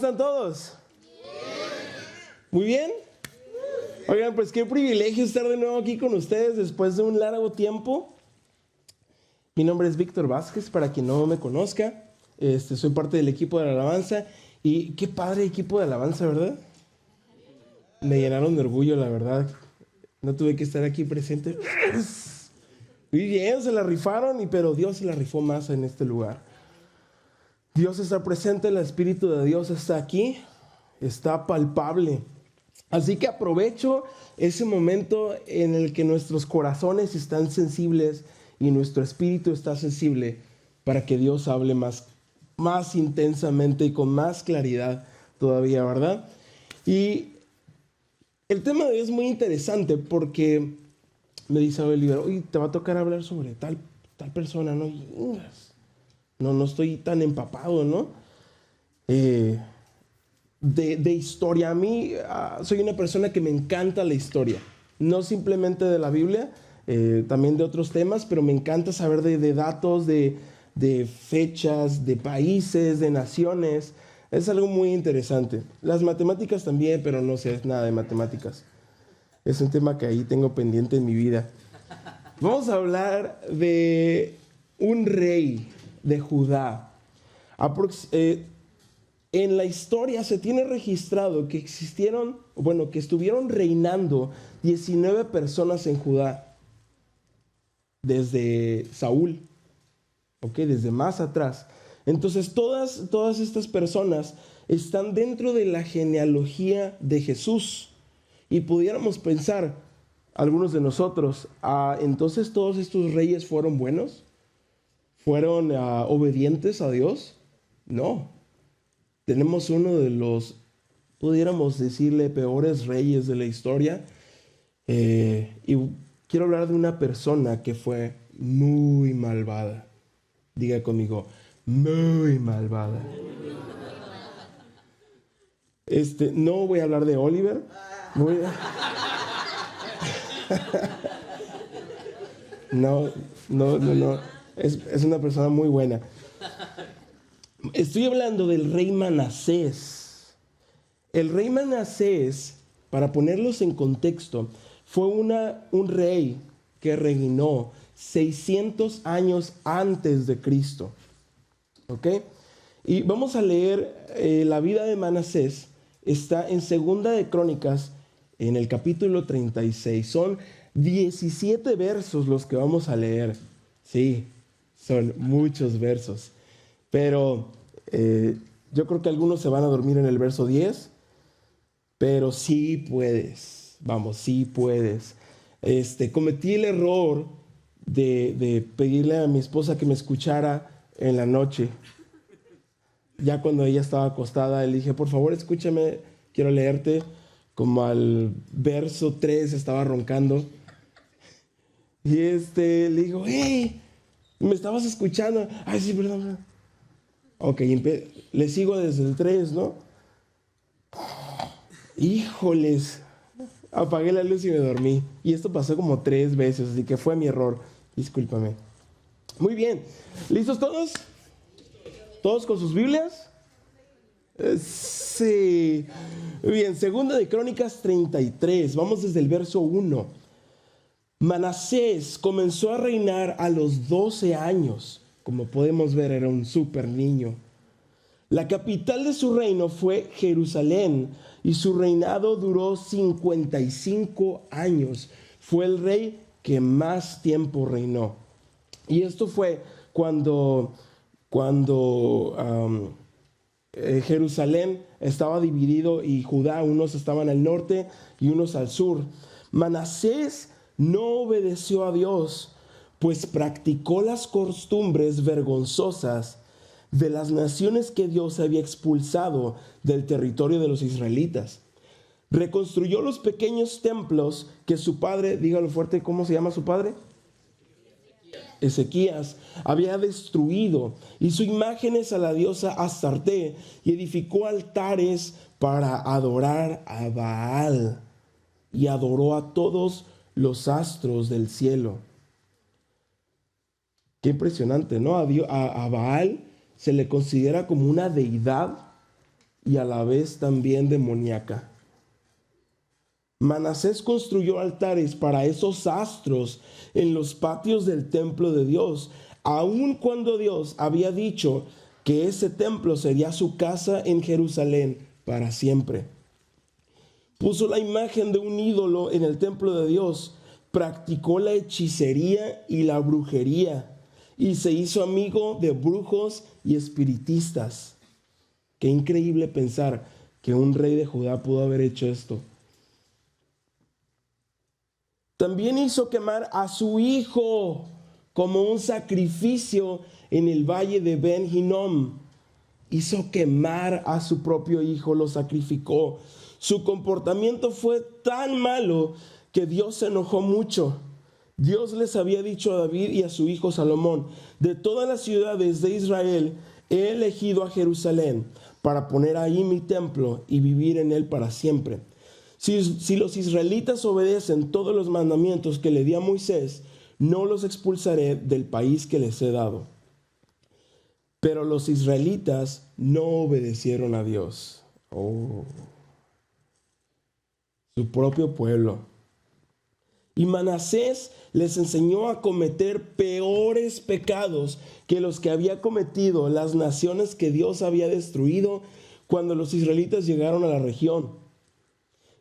están todos? ¿Muy bien? Oigan, pues qué privilegio estar de nuevo aquí con ustedes después de un largo tiempo. Mi nombre es Víctor Vázquez, para quien no me conozca. Soy parte del equipo de la alabanza. Y qué padre equipo de alabanza, ¿verdad? Me llenaron de orgullo, la verdad. No tuve que estar aquí presente. Muy bien, se la rifaron, pero Dios se la rifó más en este lugar. Dios está presente, el Espíritu de Dios está aquí, está palpable. Así que aprovecho ese momento en el que nuestros corazones están sensibles y nuestro espíritu está sensible para que Dios hable más intensamente y con más claridad todavía, ¿verdad? Y el tema de hoy es muy interesante porque me dice Oliver, oye, te va a tocar hablar sobre tal persona, ¿no? No estoy tan empapado, ¿no? De historia. A mí soy una persona que me encanta la historia. No simplemente de la Biblia, también de otros temas, pero me encanta saber de datos, de fechas, de países, de naciones. Es algo muy interesante. Las matemáticas también, pero no sé nada de matemáticas. Es un tema que ahí tengo pendiente en mi vida. Vamos a hablar de un rey de Judá. En la historia se tiene registrado que que estuvieron reinando 19 personas en Judá desde Saúl, desde más atrás. Entonces todas estas personas están dentro de la genealogía de Jesús. Y pudiéramos pensar, algunos de nosotros, entonces todos estos reyes fueron buenos, fueron obedientes a Dios. No, tenemos uno de los, pudiéramos decirle, peores reyes de la historia. Y quiero hablar de una persona que fue muy malvada. Diga conmigo, muy malvada. No voy a hablar de Oliver. No. Es una persona muy buena. Estoy hablando del rey Manasés. El rey Manasés, para ponerlos en contexto, fue un rey que reinó 600 años antes de Cristo. ¿Ok? Y vamos a leer la vida de Manasés. Está en Segunda de Crónicas, en el capítulo 36. Son 17 versos los que vamos a leer. Sí, son muchos versos. Pero yo creo que algunos se van a dormir en el verso 10. Pero sí puedes. Vamos, sí puedes. Cometí el error de pedirle a mi esposa que me escuchara en la noche. Ya cuando ella estaba acostada, le dije, por favor, escúchame, quiero leerte. Como al verso 3 estaba roncando. Y le digo, hey, ¿me estabas escuchando? Ay, sí, perdón. Ok, le sigo desde el 3, ¿no? Híjoles, apagué la luz y me dormí. Y esto pasó como 3 veces, así que fue mi error. Discúlpame. Muy bien, ¿listos todos? ¿Todos con sus Biblias? Sí. Muy bien, Segunda de Crónicas 33. Vamos desde el verso 1. Manasés comenzó a reinar a los 12 años. Como podemos ver, era un súper niño. La capital de su reino fue Jerusalén y su reinado duró 55 años. Fue el rey que más tiempo reinó. Y esto fue cuando Jerusalén estaba dividido y Judá, unos estaban al norte y unos al sur. Manasés no obedeció a Dios, pues practicó las costumbres vergonzosas de las naciones que Dios había expulsado del territorio de los israelitas. Reconstruyó los pequeños templos que su padre, dígalo fuerte, ¿cómo se llama su padre? Ezequías había destruido. Hizo imágenes a la diosa Astarte y edificó altares para adorar a Baal y adoró a todos los astros del cielo. Qué impresionante, ¿no? A Baal se le considera como una deidad y a la vez también demoníaca. Manasés construyó altares para esos astros en los patios del templo de Dios, aun cuando Dios había dicho que ese templo sería su casa en Jerusalén para siempre. Puso la imagen de un ídolo en el templo de Dios, practicó la hechicería y la brujería, y se hizo amigo de brujos y espiritistas. Qué increíble pensar que un rey de Judá pudo haber hecho esto. También hizo quemar a su hijo como un sacrificio en el valle de Ben Hinnom. Hizo quemar a su propio hijo, lo sacrificó. Su comportamiento fue tan malo que Dios se enojó mucho. Dios les había dicho a David y a su hijo Salomón: de todas las ciudades de Israel he elegido a Jerusalén para poner ahí mi templo y vivir en él para siempre. Si los israelitas obedecen todos los mandamientos que le di a Moisés, no los expulsaré del país que les he dado. Pero los israelitas no obedecieron a Dios. Su propio pueblo. Y Manasés les enseñó a cometer peores pecados que los que había cometido las naciones que Dios había destruido cuando los israelitas llegaron a la región.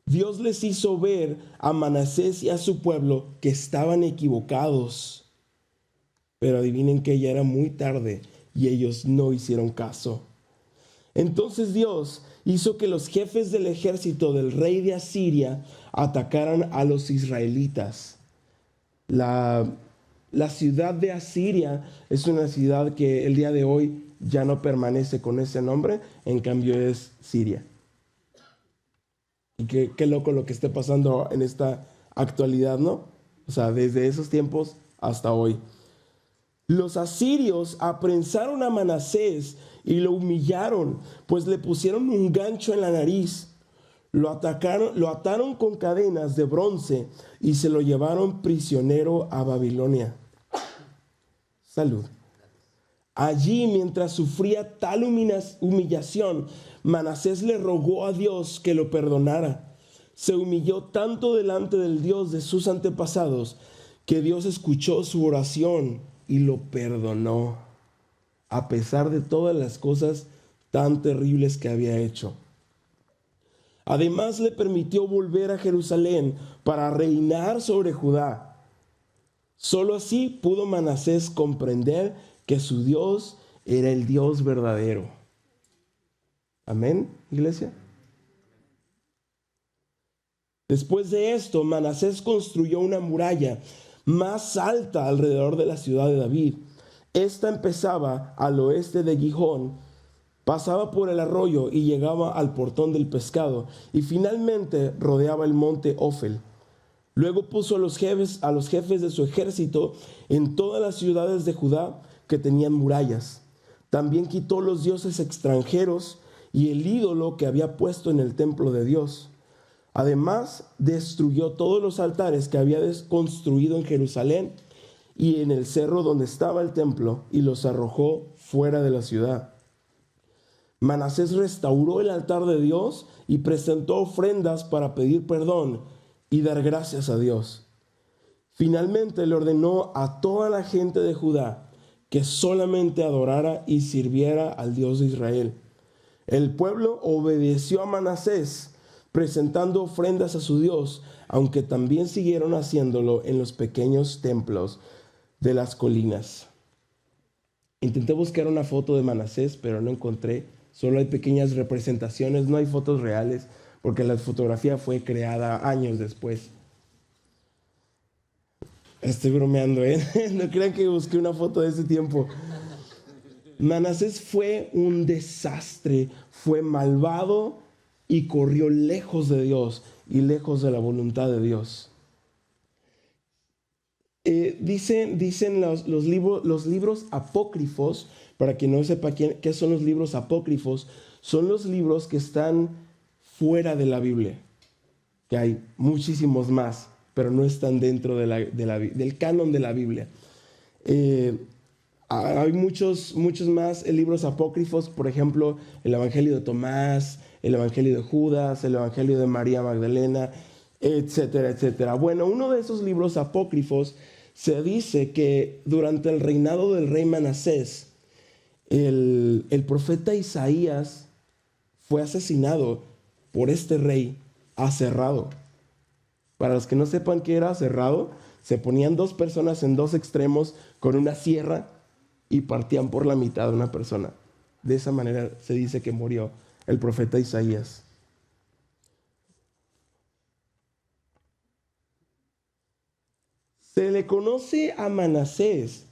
Dios les hizo ver a Manasés y a su pueblo que estaban equivocados. Pero adivinen que ya era muy tarde y ellos no hicieron caso. Entonces Dios hizo que los jefes del ejército del rey de Asiria atacaran a los israelitas. La ciudad de Asiria es una ciudad que el día de hoy ya no permanece con ese nombre, en cambio es Siria. Y qué loco lo que esté pasando en esta actualidad, ¿no? O sea, desde esos tiempos hasta hoy. Los asirios apresaron a Manasés y lo humillaron, pues le pusieron un gancho en la nariz. Lo ataron con cadenas de bronce y se lo llevaron prisionero a Babilonia. Salud. Allí, mientras sufría tal humillación, Manasés le rogó a Dios que lo perdonara. Se humilló tanto delante del Dios de sus antepasados que Dios escuchó su oración y lo perdonó, a pesar de todas las cosas tan terribles que había hecho. Además, le permitió volver a Jerusalén para reinar sobre Judá. Solo así pudo Manasés comprender que su Dios era el Dios verdadero. Amén, iglesia. Después de esto, Manasés construyó una muralla más alta alrededor de la ciudad de David. Esta empezaba al oeste de Gijón, pasaba por el arroyo y llegaba al portón del pescado, y finalmente rodeaba el monte Ofel. Luego puso a los jefes de su ejército en todas las ciudades de Judá que tenían murallas. También quitó los dioses extranjeros y el ídolo que había puesto en el templo de Dios. Además, destruyó todos los altares que había construido en Jerusalén y en el cerro donde estaba el templo, y los arrojó fuera de la ciudad. Manasés restauró el altar de Dios y presentó ofrendas para pedir perdón y dar gracias a Dios. Finalmente le ordenó a toda la gente de Judá que solamente adorara y sirviera al Dios de Israel. El pueblo obedeció a Manasés, presentando ofrendas a su Dios, aunque también siguieron haciéndolo en los pequeños templos de las colinas. Intenté buscar una foto de Manasés, pero no encontré. Solo hay pequeñas representaciones, no hay fotos reales, porque la fotografía fue creada años después. Estoy bromeando, ¿eh? No crean que busqué una foto de ese tiempo. Manasés fue un desastre, fue malvado y corrió lejos de Dios y lejos de la voluntad de Dios. Dicen los libros apócrifos, para quien no sepa qué son los libros apócrifos, son los libros que están fuera de la Biblia, que hay muchísimos más, pero no están dentro del canon de la Biblia. Hay muchos más libros apócrifos, por ejemplo, el Evangelio de Tomás, el Evangelio de Judas, el Evangelio de María Magdalena, etcétera, etcétera. Bueno, uno de esos libros apócrifos se dice que durante el reinado del rey Manasés, el profeta Isaías fue asesinado por este rey aserrado. Para los que no sepan qué era aserrado, se ponían dos personas en dos extremos con una sierra y partían por la mitad de una persona. De esa manera se dice que murió el profeta Isaías. Se le conoce a Manasés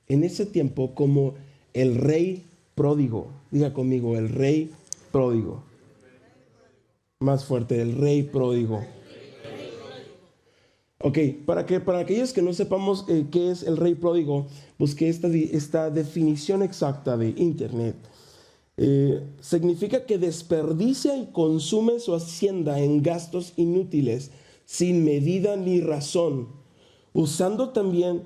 en ese tiempo como el rey pródigo. Diga conmigo, el rey pródigo. Más fuerte, el rey pródigo. Ok, para aquellos que no sepamos qué es el rey pródigo, busqué esta definición exacta de internet. Significa que desperdicia y consume su hacienda en gastos inútiles, sin medida ni razón, usado también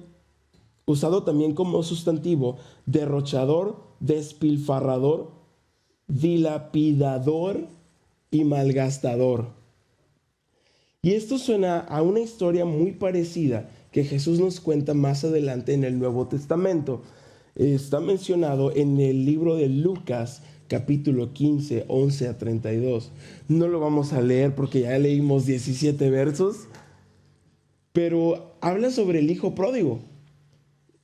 como sustantivo, derrochador, despilfarrador, dilapidador y malgastador. Y esto suena a una historia muy parecida que Jesús nos cuenta más adelante en el Nuevo Testamento. Está mencionado en el libro de Lucas, capítulo 15, 11 a 32. No lo vamos a leer porque ya leímos 17 versos, pero habla sobre el hijo pródigo.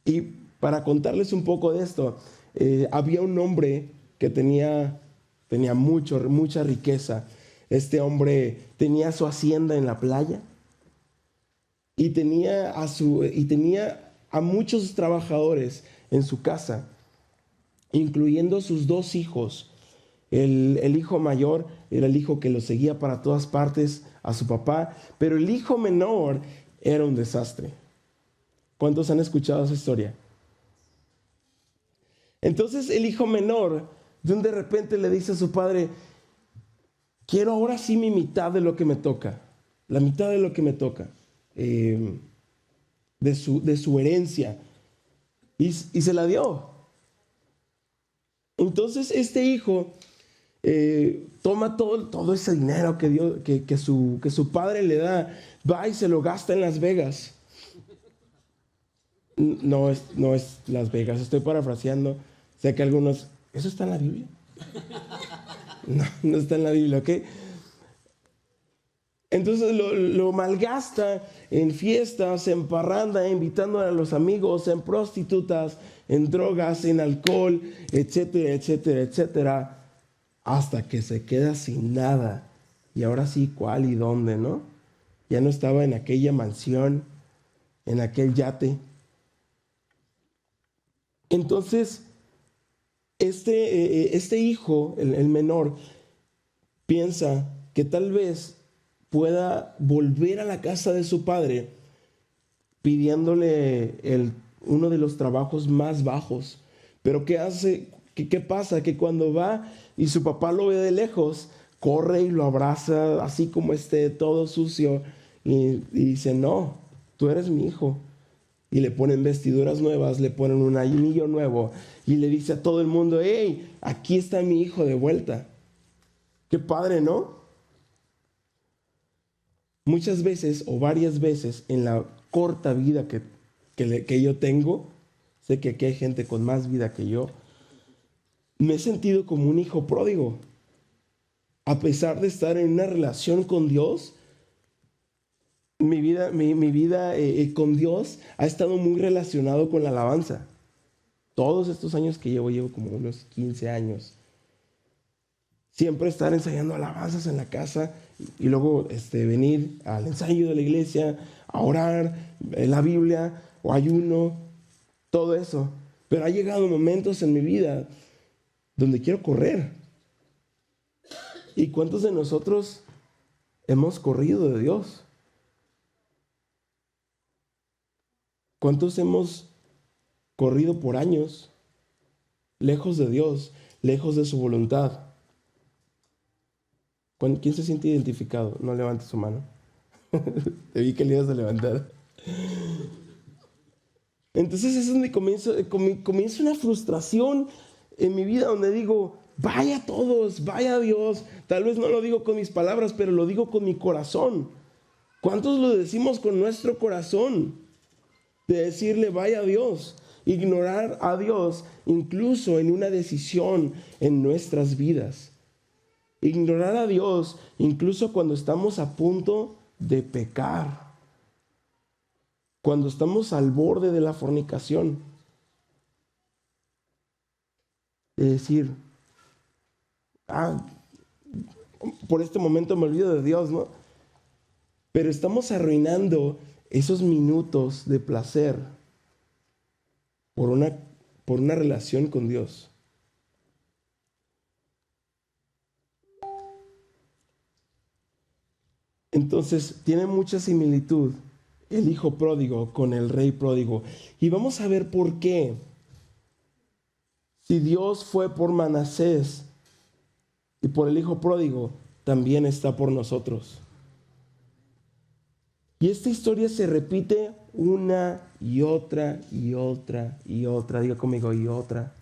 Y para contarles un poco de esto, había un hombre que tenía mucha riqueza. Este hombre tenía su hacienda en la playa y tenía a muchos trabajadores en su casa, incluyendo sus dos hijos. El hijo mayor era el hijo que lo seguía para todas partes a su papá, pero el hijo menor era un desastre. ¿Cuántos han escuchado esa historia? Entonces el hijo menor de repente le dice a su padre: quiero ahora sí mi mitad de lo que me toca, la mitad de lo que me toca, de su herencia. Y se la dio. Entonces este hijo toma todo ese dinero que su padre le da, va y se lo gasta en Las Vegas. No es Las Vegas, estoy parafraseando. Sé que algunos, ¿eso está en la Biblia? No está en la Biblia, ¿ok? Entonces lo malgasta en fiestas, en parranda, invitando a los amigos, en prostitutas, en drogas, en alcohol, etcétera, etcétera, etcétera, hasta que se queda sin nada. Y ahora sí, ¿cuál y dónde, no? Ya no estaba en aquella mansión, en aquel yate. Entonces, este hijo, el menor, piensa que tal vez pueda volver a la casa de su padre pidiéndole uno de los trabajos más bajos. Pero ¿qué hace? ¿Qué pasa? Que cuando va y su papá lo ve de lejos, corre y lo abraza así como esté, todo sucio, y dice: no, tú eres mi hijo. Y le ponen vestiduras nuevas, le ponen un anillo nuevo y le dice a todo el mundo: hey, aquí está mi hijo de vuelta. Qué padre, ¿no? Muchas veces o varias veces en la corta vida que yo tengo, sé que aquí hay gente con más vida que yo, me he sentido como un hijo pródigo. A pesar de estar en una relación con Dios, mi vida con Dios ha estado muy relacionado con la alabanza. Todos estos años que llevo como unos 15 años. Siempre estar ensayando alabanzas en la casa y luego venir al ensayo de la iglesia, a orar, la Biblia o ayuno, todo eso. Pero ha llegado momentos en mi vida donde quiero correr. ¿Y cuántos de nosotros hemos corrido de Dios? ¿Cuántos hemos corrido por años lejos de Dios, lejos de su voluntad? ¿Quién se siente identificado? No levante su mano. Te vi que le ibas a levantar. Entonces es donde comienza una frustración en mi vida, donde digo, vaya todos, vaya Dios. Tal vez no lo digo con mis palabras, pero lo digo con mi corazón. ¿Cuántos lo decimos con nuestro corazón? De decirle, vaya Dios. Ignorar a Dios incluso en una decisión en nuestras vidas. Ignorar a Dios incluso cuando estamos a punto de pecar. Cuando estamos al borde de la fornicación. De decir, por este momento me olvido de Dios, ¿no? Pero estamos arruinando esos minutos de placer por una relación con Dios. Entonces, tiene mucha similitud el hijo pródigo con el rey pródigo. Y vamos a ver por qué. Si Dios fue por Manasés y por el hijo pródigo, también está por nosotros. Y esta historia se repite una y otra y otra y otra. Diga conmigo, y otra.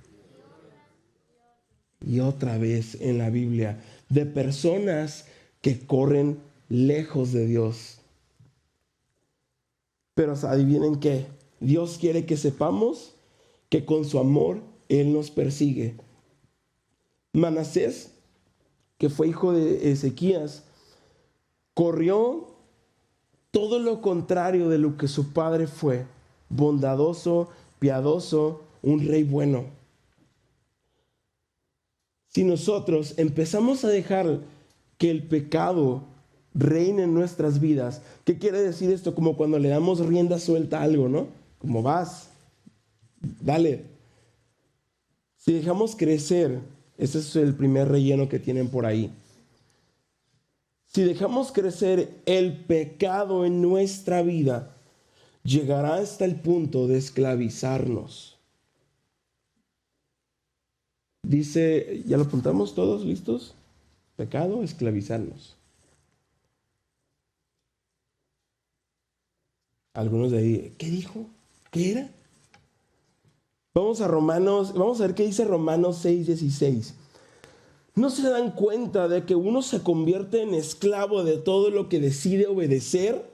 Y otra vez en la Biblia. De personas que corren lejos de Dios. Pero adivinen qué. Dios quiere que sepamos que con su amor Él nos persigue. Manasés, que fue hijo de Ezequías, corrió todo lo contrario de lo que su padre fue. Bondadoso, piadoso, un rey bueno. Si nosotros empezamos a dejar que el pecado reine en nuestras vidas, ¿qué quiere decir esto? Como cuando le damos rienda suelta a algo, ¿no? Como vas, dale. Si dejamos crecer, ese es el primer relleno que tienen por ahí. Si dejamos crecer el pecado en nuestra vida, llegará hasta el punto de esclavizarnos. Dice, ¿ya lo apuntamos todos? ¿Listos? Pecado, esclavizarnos. Algunos de ahí, ¿qué dijo? ¿Qué era? Vamos a ver qué dice Romanos 6:16. ¿No se dan cuenta de que uno se convierte en esclavo de todo lo que decide obedecer?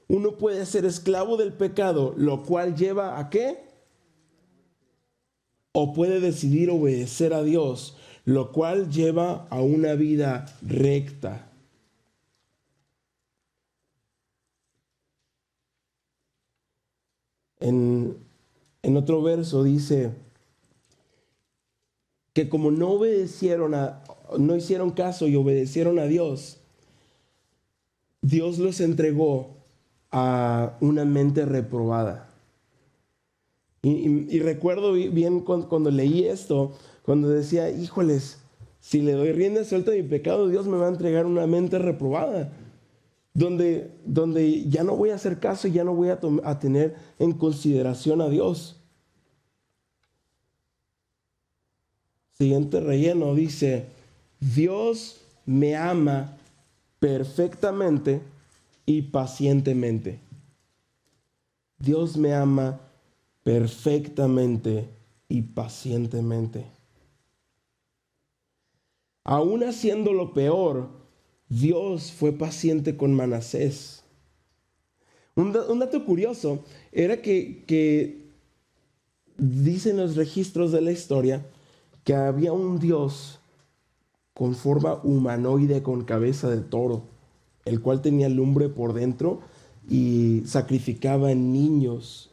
Uno puede ser esclavo del pecado, lo cual lleva ¿a qué? O puede decidir obedecer a Dios, lo cual lleva a una vida recta. En otro verso dice que como no hicieron caso y obedecieron a Dios, Dios los entregó a una mente reprobada. Y recuerdo bien cuando leí esto, cuando decía, híjoles, si le doy rienda suelta a mi pecado, Dios me va a entregar una mente reprobada, donde ya no voy a hacer caso y ya no voy a tener en consideración a Dios. Siguiente relleno dice, Dios me ama perfectamente y pacientemente. Dios me ama perfectamente y pacientemente. Aún haciendo lo peor, Dios fue paciente con Manasés. Un dato curioso era que dicen los registros de la historia que había un Dios con forma humanoide con cabeza de toro, el cual tenía lumbre por dentro y sacrificaba niños.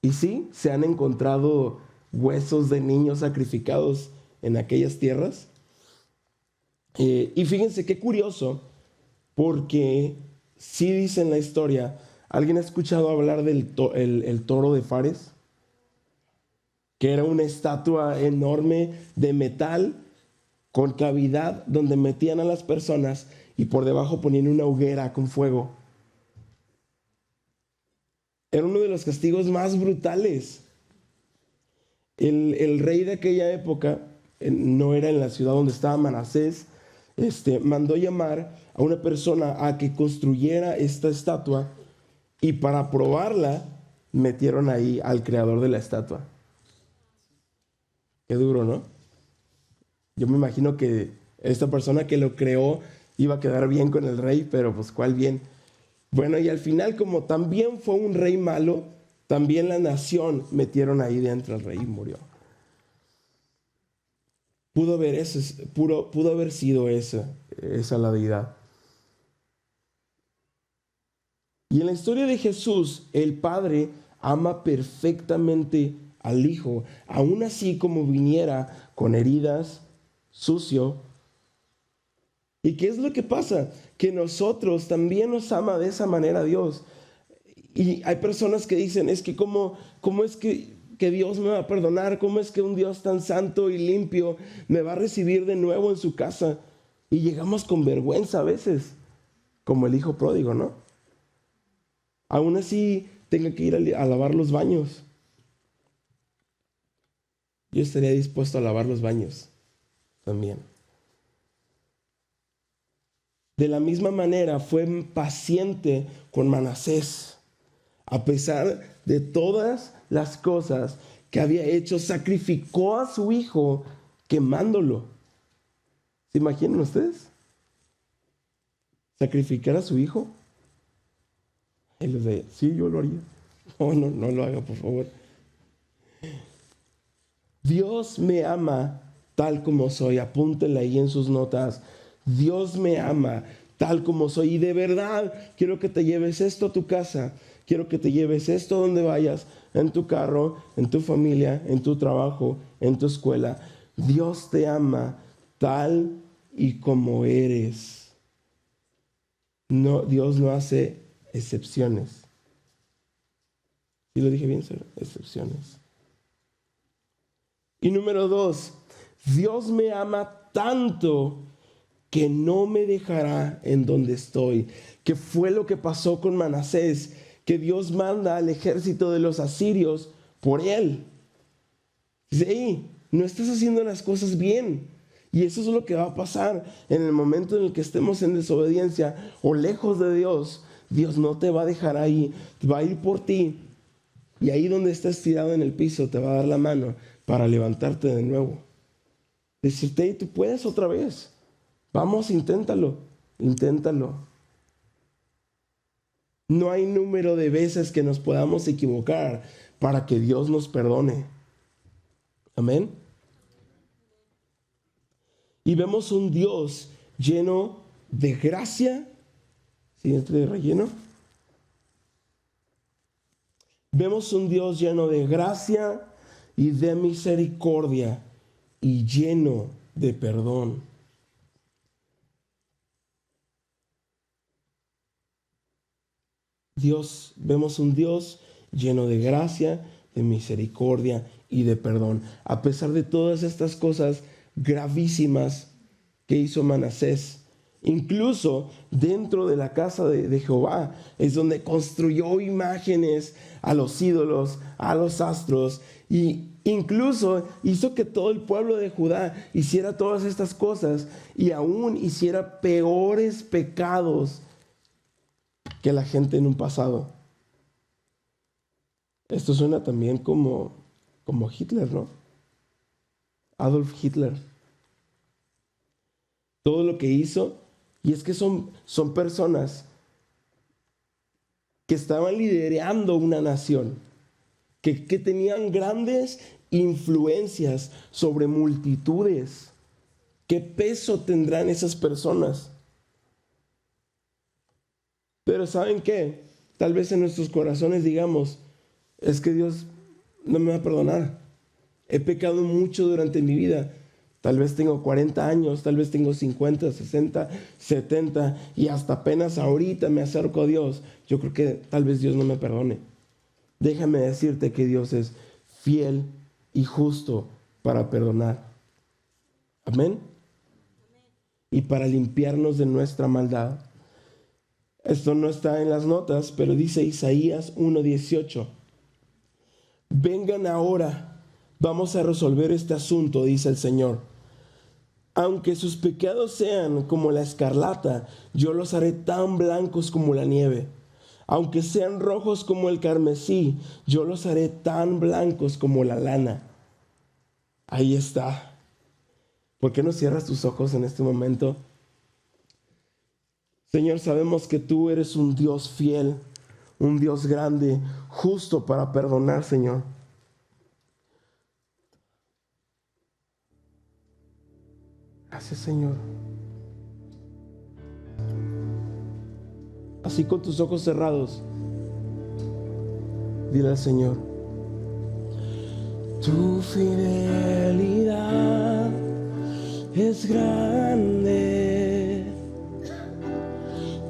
Y sí, se han encontrado huesos de niños sacrificados en aquellas tierras. Y fíjense qué curioso, porque sí dice en la historia, ¿alguien ha escuchado hablar del el toro de Fares? Que era una estatua enorme de metal con cavidad donde metían a las personas y por debajo ponían una hoguera con fuego. Era uno de los castigos más brutales. El rey de aquella época, no era en la ciudad donde estaba Manasés, mandó llamar a una persona a que construyera esta estatua y para probarla metieron ahí al creador de la estatua. Qué duro, ¿no? Yo me imagino que esta persona que lo creó iba a quedar bien con el rey, pero pues ¿cuál bien? Bueno, y al final, como también fue un rey malo, también la nación metieron ahí dentro al rey y murió. Pudo haber sido esa la deidad. Y en la historia de Jesús, el Padre ama perfectamente al Hijo, aún así como viniera con heridas, sucio. ¿Y qué es lo que pasa? Que nosotros también nos ama de esa manera Dios. Y hay personas que dicen, es que ¿cómo es que Dios me va a perdonar? ¿Cómo es que un Dios tan santo y limpio me va a recibir de nuevo en su casa? Y llegamos con vergüenza a veces, como el hijo pródigo, ¿no? Aún así tenga que ir a lavar los baños. Yo estaría dispuesto a lavar los baños también. De la misma manera fue paciente con Manasés. A pesar de todas las cosas que había hecho, sacrificó a su hijo quemándolo. ¿Se imaginan ustedes? ¿Sacrificar a su hijo? Y les decía, sí, yo lo haría. No lo haga, por favor. Dios me ama tal como soy. Apúntenle ahí en sus notas. Dios me ama tal como soy. Y de verdad, quiero que te lleves esto a tu casa. Quiero que te lleves esto donde vayas, en tu carro, en tu familia, en tu trabajo, en tu escuela. Dios te ama tal y como eres. No, Dios no hace excepciones. ¿Sí lo dije bien? Excepciones. Y número 2, Dios me ama tanto que no me dejará en donde estoy. Que fue lo que pasó con Manasés, que Dios manda al ejército de los asirios por él. Dice, hey, no estás haciendo las cosas bien. Y eso es lo que va a pasar en el momento en el que estemos en desobediencia o lejos de Dios. Dios no te va a dejar ahí, va a ir por ti. Y ahí donde estás tirado en el piso te va a dar la mano para levantarte de nuevo. Decirte, hey, tú puedes otra vez. Vamos, inténtalo. No hay número de veces que nos podamos equivocar para que Dios nos perdone. Amén. Y vemos un Dios lleno de gracia. Siguiente de relleno. Vemos un Dios lleno de gracia y de misericordia y lleno de perdón. Vemos un Dios lleno de gracia, de misericordia y de perdón. A pesar de todas estas cosas gravísimas que hizo Manasés, incluso dentro de la casa de Jehová, es donde construyó imágenes a los ídolos, a los astros, y incluso hizo que todo el pueblo de Judá hiciera todas estas cosas y aún hiciera peores pecados que la gente en un pasado. Esto suena también como Hitler, ¿no? Adolf Hitler. Todo lo que hizo, y es que son personas que estaban liderando una nación, que tenían grandes influencias sobre multitudes. ¿Qué peso tendrán esas personas? Pero ¿saben qué? Tal vez en nuestros corazones digamos, es que Dios no me va a perdonar. He pecado mucho durante mi vida. Tal vez tengo 40 años, tal vez tengo 50, 60, 70 y hasta apenas ahorita me acerco a Dios. Yo creo que tal vez Dios no me perdone. Déjame decirte que Dios es fiel y justo para perdonar. Amén. Y para limpiarnos de nuestra maldad. Esto no está en las notas, pero dice Isaías 1:18. Vengan ahora, vamos a resolver este asunto, dice el Señor. Aunque sus pecados sean como la escarlata, yo los haré tan blancos como la nieve. Aunque sean rojos como el carmesí, yo los haré tan blancos como la lana. Ahí está. ¿Por qué no cierras tus ojos en este momento? Señor, sabemos que tú eres un Dios fiel, un Dios grande, justo para perdonar, Señor. Gracias, Señor. Así con tus ojos cerrados, dile al Señor: tu fidelidad es grande,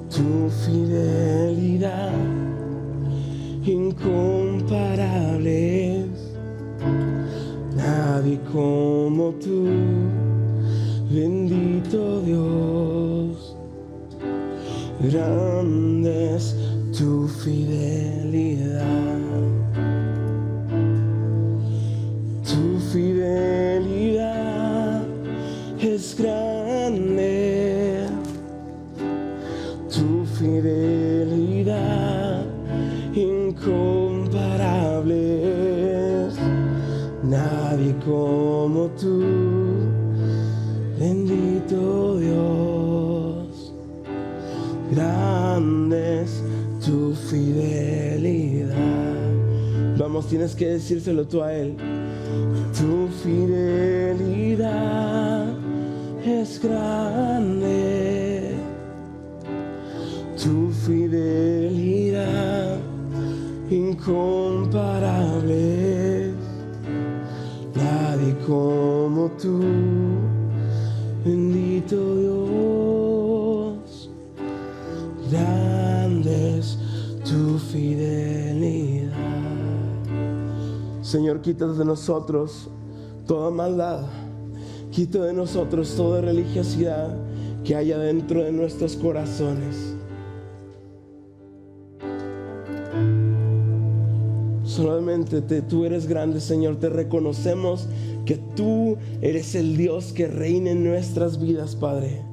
tu fidelidad incomparable, nadie como tú, bendito Dios. Grande es tu fidelidad, tu fidelidad es grande, tu fidelidad incomparable, nadie como tú, bendito Dios. Grande es tu fidelidad. Vamos, tienes que decírselo tú a Él. Tu fidelidad es grande, tu fidelidad incomparable, nadie como tú, bendito Dios. Grande es tu fidelidad. Señor, quita de nosotros toda maldad, quita de nosotros toda religiosidad que haya dentro de nuestros corazones. Solamente tú eres grande, Señor. Te reconocemos que tú eres el Dios que reina en nuestras vidas, Padre.